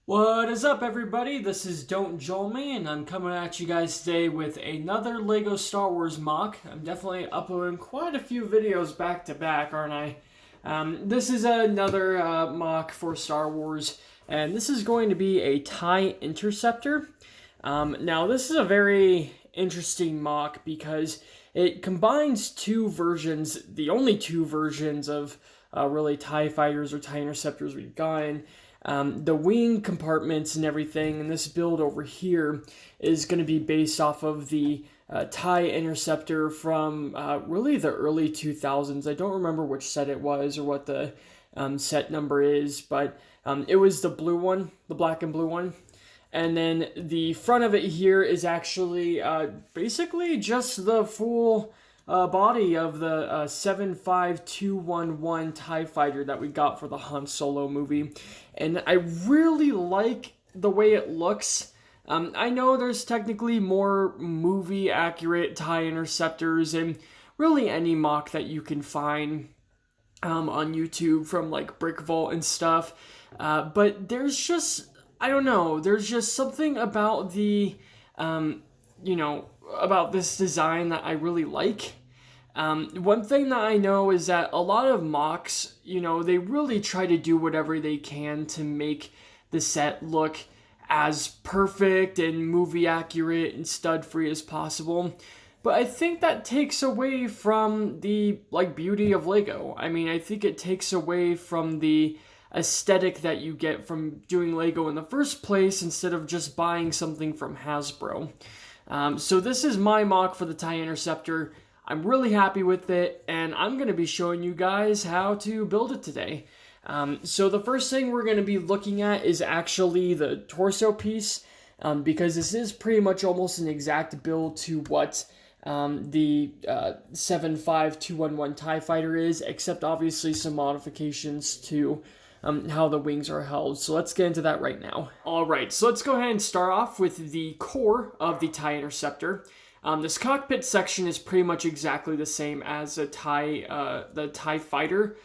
What is up, everybody? This is Don't Joel Me, and I'm coming at you guys today with another LEGO Star Wars mock. I'm definitely uploading quite a few videos back to back, aren't I? This is another mock for Star Wars, and this is going to be a Tie Interceptor. Now, this is a very interesting mock because it combines two versions, the only two versions of really TIE fighters or TIE Interceptors we've gotten. The wing compartments and everything, and this build over here is going to be based off of the TIE Interceptor from really the early 2000s. I don't remember which set it was or what the set number is, but it was the blue one, the black and blue one. And then the front of it here is actually basically just the full body of the 75211 TIE Fighter that we got for the Han Solo movie. And I really like the way it looks. I know there's technically more movie accurate TIE Interceptors and really any mock that you can find on YouTube from like Brick Vault and stuff. But there's just, I don't know, there's just something about the, about this design that I really like. One thing that I know is that a lot of mocks, they really try to do whatever they can to make the set look as perfect and movie accurate and stud free as possible. But I think that takes away from the beauty of Lego. I mean, I think it takes away from the aesthetic that you get from doing Lego in the first place instead of just buying something from Hasbro. So this is my mock for the TIE Interceptor. I'm really happy with it, and I'm going to be showing you guys how to build it today. So the first thing we're going to be looking at is actually the torso piece, because this is pretty much almost an exact build to what the 75211 TIE Fighter is, except obviously some modifications to how the wings are held. So let's get into that right now. Alright, so let's go ahead and start off with the core of the TIE Interceptor. This cockpit section is pretty much exactly the same as the TIE Fighter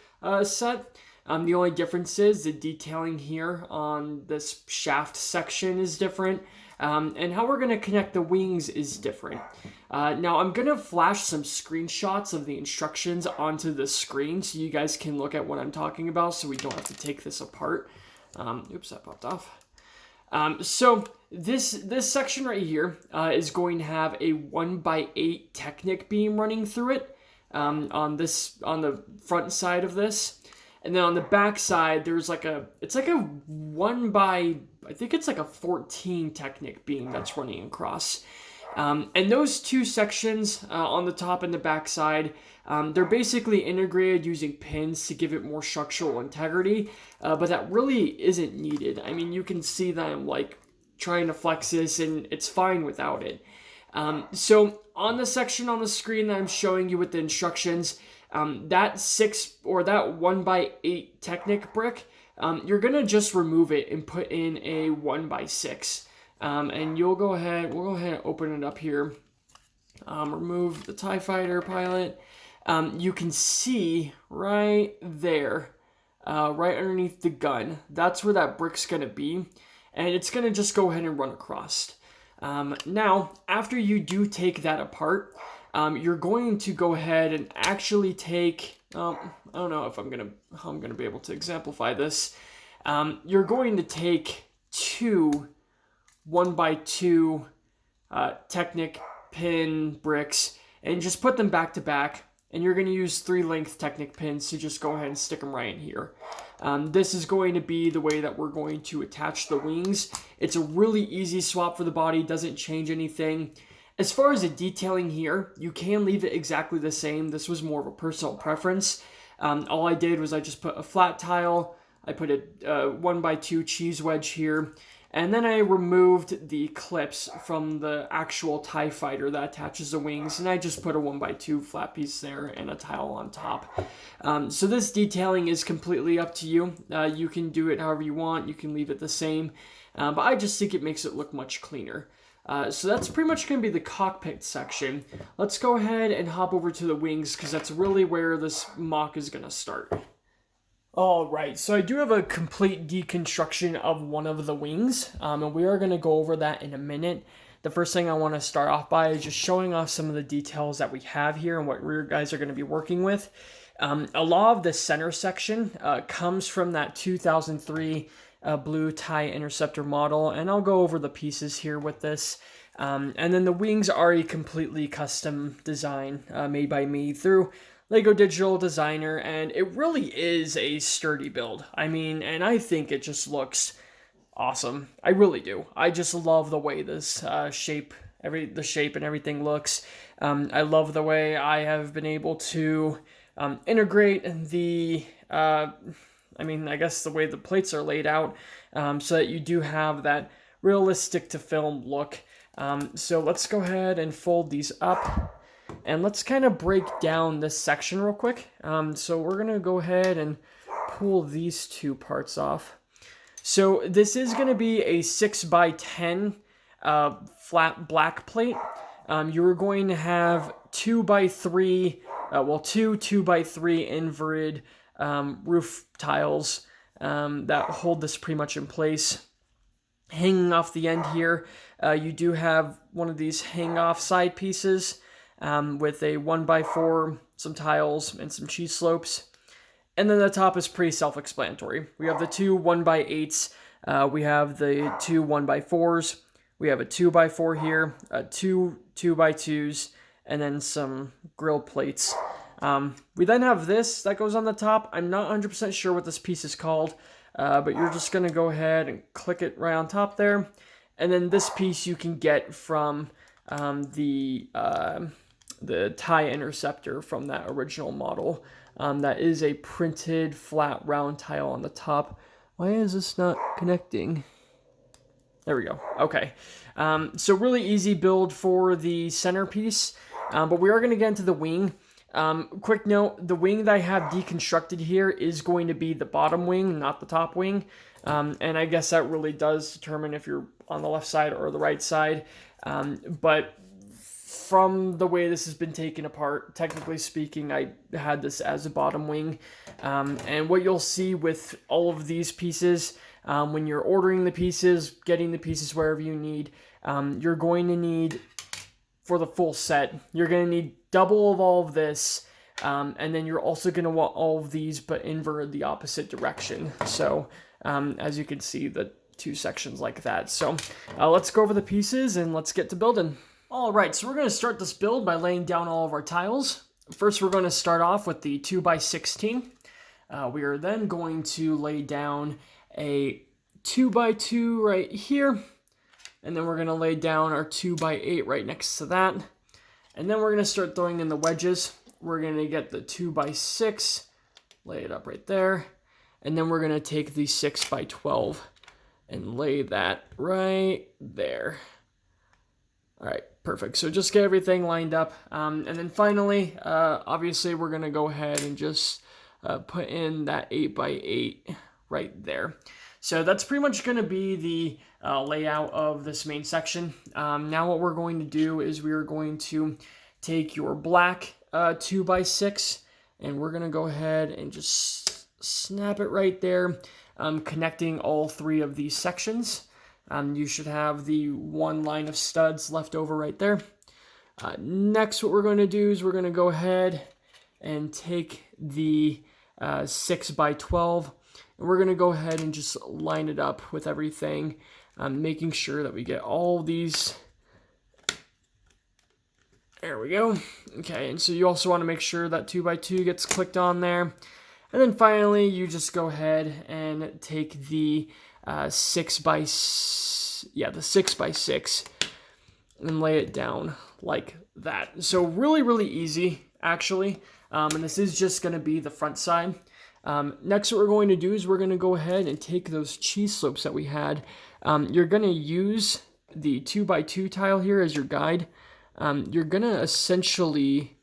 set. The only difference is the detailing here on this shaft section is different, and how we're going to connect the wings is different. Now, I'm going to flash some screenshots of the instructions onto the screen so you guys can look at what I'm talking about so we don't have to take this apart. Oops, that popped off. So this section right here is going to have a 1x8 Technic beam running through it on the front side of this, and then on the back side there's I think it's like a 14 Technic beam that's running across. And those two sections on the top and the back side, they're basically integrated using pins to give it more structural integrity, but that really isn't needed. I mean, you can see that I'm trying to flex this and it's fine without it. So on the section on the screen that I'm showing you with the instructions, that 1x8 Technic brick, you're gonna just remove it and put in a 1x6. And we'll go ahead and open it up here. Remove the TIE Fighter pilot. You can see right there, right underneath the gun, that's where that brick's going to be. And it's going to just go ahead and run across. Now, after you do take that apart, you're going to go ahead and actually take, I don't know if how I'm going to be able to exemplify this. You're going to take two 1x2 Technic pin bricks and just put them back to back, and you're going to use 3-length Technic pins to just go ahead and stick them right in here. This is going to be the way that we're going to attach the wings. It's a really easy swap for the body, doesn't change anything. As far as the detailing here, you can leave it exactly the same. This was more of a personal preference. All I did was I just put a flat tile, I put a 1x2 cheese wedge here, and then I removed the clips from the actual TIE Fighter that attaches the wings, and I just put a 1x2 flat piece there and a tile on top. So this detailing is completely up to you. You can do it however you want. You can leave it the same, but I just think it makes it look much cleaner. So that's pretty much going to be the cockpit section. Let's go ahead and hop over to the wings, because that's really where this mock is going to start. All right, so I do have a complete deconstruction of one of the wings, and we are going to go over that in a minute. The first thing I want to start off by is just showing off some of the details that we have here and what you guys are going to be working with. A lot of the center section comes from that 2003 blue Tie Interceptor model, and I'll go over the pieces here with this. And then the wings are a completely custom design made by me through Lego Digital Designer, and it really is a sturdy build. I mean, and I think it just looks awesome. I really do. I just love the way this the shape and everything looks. I love the way I have been able to integrate the I guess the way the plates are laid out, so that you do have that realistic to film look. So let's go ahead and fold these up. And let's kind of break down this section real quick. So we're going to go ahead and pull these two parts off. So this is going to be a 6x10 flat black plate. You're going to have 2x3, two 2x3 inverted roof tiles that hold this pretty much in place. Hanging off the end here, you do have one of these hang-off side pieces. With a 1x4, some tiles, and some cheese slopes. And then the top is pretty self-explanatory. We have the two 1x8s, we have the two 1x4s, we have a 2x4 here, two 2x2s, and then some grill plates. We then have this that goes on the top. I'm not 100% sure what this piece is called, but you're just going to go ahead and click it right on top there. And then this piece you can get from the Tie Interceptor from that original model. That is a printed flat round tile on the top. Why is this not connecting? There we go. Okay. So really easy build for the centerpiece, but we are going to get into the wing. Quick note, the wing that I have deconstructed here is going to be the bottom wing, not the top wing. And I guess that really does determine if you're on the left side or the right side. But from the way this has been taken apart, technically speaking, I had this as a bottom wing. And what you'll see with all of these pieces, when you're ordering the pieces, getting the pieces wherever you need, you're going to need, for the full set, you're going to need double of all of this. And then you're also going to want all of these, but inverted the opposite direction. So as you can see, the two sections like that. So let's go over the pieces and let's get to building. All right, so we're going to start this build by laying down all of our tiles. First, we're going to start off with the 2x16. We are then going to lay down a 2x2 right here. And then we're going to lay down our 2x8 right next to that. And then we're going to start throwing in the wedges. We're going to get the 2x6, lay it up right there. And then we're going to take the 6x12 and lay that right there. All right, perfect. So just get everything lined up. And then finally, obviously, we're going to go ahead and just put in that 8x8 right there. So that's pretty much going to be the layout of this main section. Now what we're going to do is we are going to take your black 2x6, and we're going to go ahead and just snap it right there, connecting all three of these sections. You should have the one line of studs left over right there. Next, what we're going to do is we're going to go ahead and take the 6x12, and we're going to go ahead and just line it up with everything, making sure that we get all these. There we go. Okay, and so you also want to make sure that 2x2 gets clicked on there. And then finally, you just go ahead and take the 6x6 and lay it down like that. So really, really easy, actually. And this is just going to be the front side. Next, what we're going to do is we're going to go ahead and take those cheese slopes that we had. You're going to use the 2x2 tile here as your guide. You're going to essentially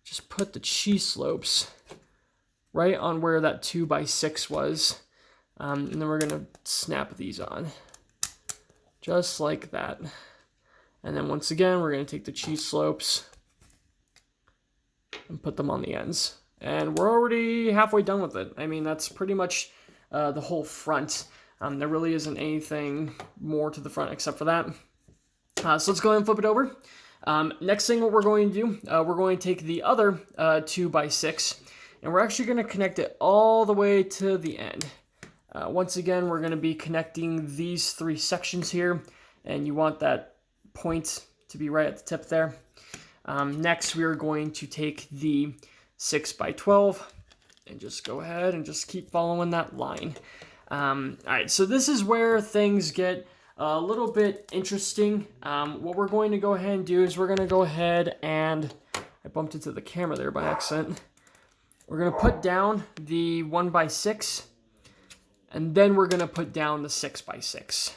just put the cheese slopes right on where that 2x6 was. And then we're going to snap these on. Just like that. And then once again, we're going to take the cheese slopes and put them on the ends. And we're already halfway done with it. I mean, that's pretty much the whole front. There really isn't anything more to the front except for that. So let's go ahead and flip it over. Next thing what we're going to do, we're going to take the other 2x6, and we're actually going to connect it all the way to the end. Once again, we're going to be connecting these 3 sections here, and you want that point to be right at the tip there. Next, we are going to take the 6x12 and just go ahead and just keep following that line. All right, so this is where things get a little bit interesting. What we're going to go ahead and do is we're going to go ahead and, I bumped into the camera there by accident. We're going to put down the 1x6, and then we're going to put down the 6x6.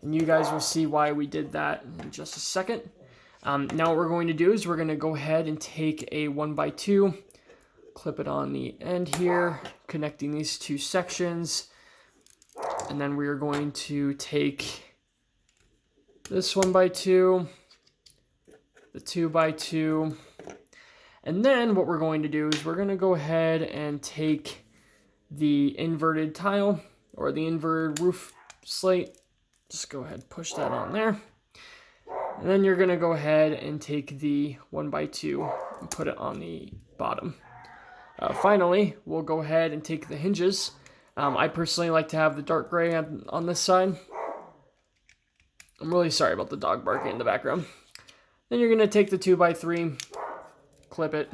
And you guys will see why we did that in just a second. Now what we're going to do is we're going to go ahead and take a 1x2, clip it on the end here, connecting these 2 sections. And then we are going to take this 1x2, the 2x2, and then what we're going to do is we're going to go ahead and take the inverted tile or the inverted roof slate. Just go ahead and push that on there. And then you're going to go ahead and take the 1x2 and put it on the bottom. Finally, we'll go ahead and take the hinges. I personally like to have the dark gray on this side. I'm really sorry about the dog barking in the background. Then you're going to take the 2x3, clip it,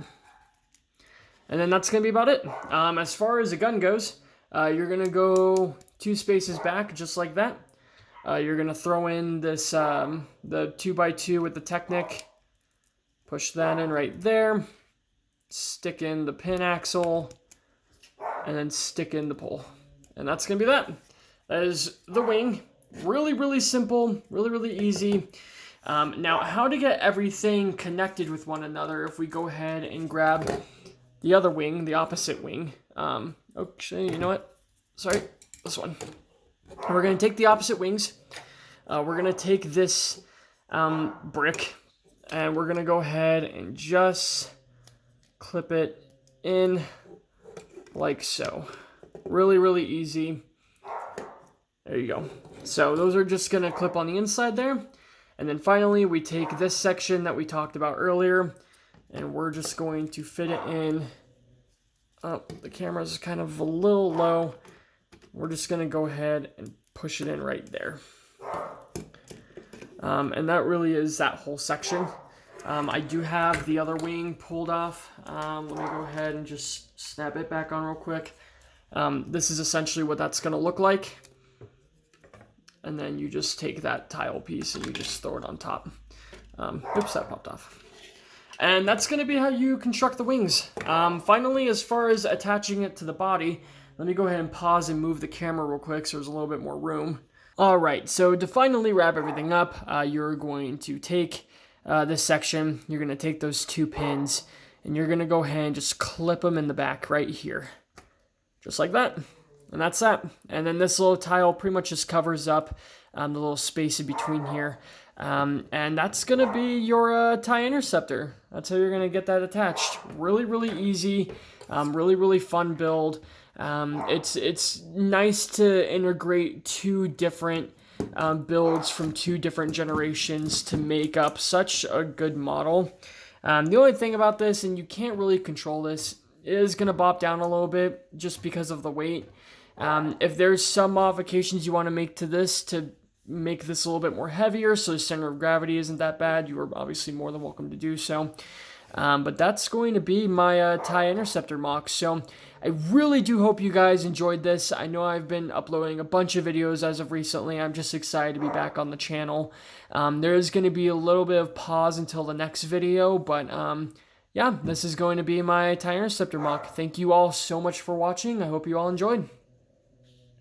and then that's going to be about it. As far as the gun goes, you're going to go 2 spaces back just like that. You're going to throw in this the 2x2 with the Technic, push that in right there, stick in the pin axle, and then stick in the pole. And that's going to be that. That is the wing. Really, really simple. Really, really easy. Now, how to get everything connected with one another, if we go ahead and grab the other wing, the opposite wing. Actually, you know what? Sorry, this one. We're going to take the opposite wings. We're going to take this brick, and we're going to go ahead and just clip it in like so. Really, really easy. There you go. So those are just going to clip on the inside there. And then finally, we take this section that we talked about earlier, and we're just going to fit it in. Oh, the camera's kind of a little low. We're just going to go ahead and push it in right there. And that really is that whole section. I do have the other wing pulled off. Let me go ahead and just snap it back on real quick. This is essentially what that's going to look like. And then you just take that tile piece and you just throw it on top. Oops, that popped off. And that's going to be how you construct the wings. Finally, as far as attaching it to the body, let me go ahead and pause and move the camera real quick so there's a little bit more room. All right, so to finally wrap everything up, you're going to take this section, you're going to take those 2 pins, and you're going to go ahead and just clip them in the back right here. Just like that. And that's that. And then this little tile pretty much just covers up the little space in between here. And that's going to be your Tie Interceptor. That's how you're going to get that attached. Really, really easy. Really, really fun build. It's nice to integrate 2 different builds from 2 different generations to make up such a good model. The only thing about this, and you can't really control this, it is going to bop down a little bit just because of the weight. If there's some modifications you want to make to this to make this a little bit more heavier so the center of gravity isn't that bad, you are obviously more than welcome to do so. But that's going to be my Tie Interceptor MOC. So I really do hope you guys enjoyed this. I know I've been uploading a bunch of videos as of recently. I'm just excited to be back on the channel. There is going to be a little bit of pause until the next video, but yeah, this is going to be my Tie Interceptor MOC. Thank you all so much for watching. I hope you all enjoyed.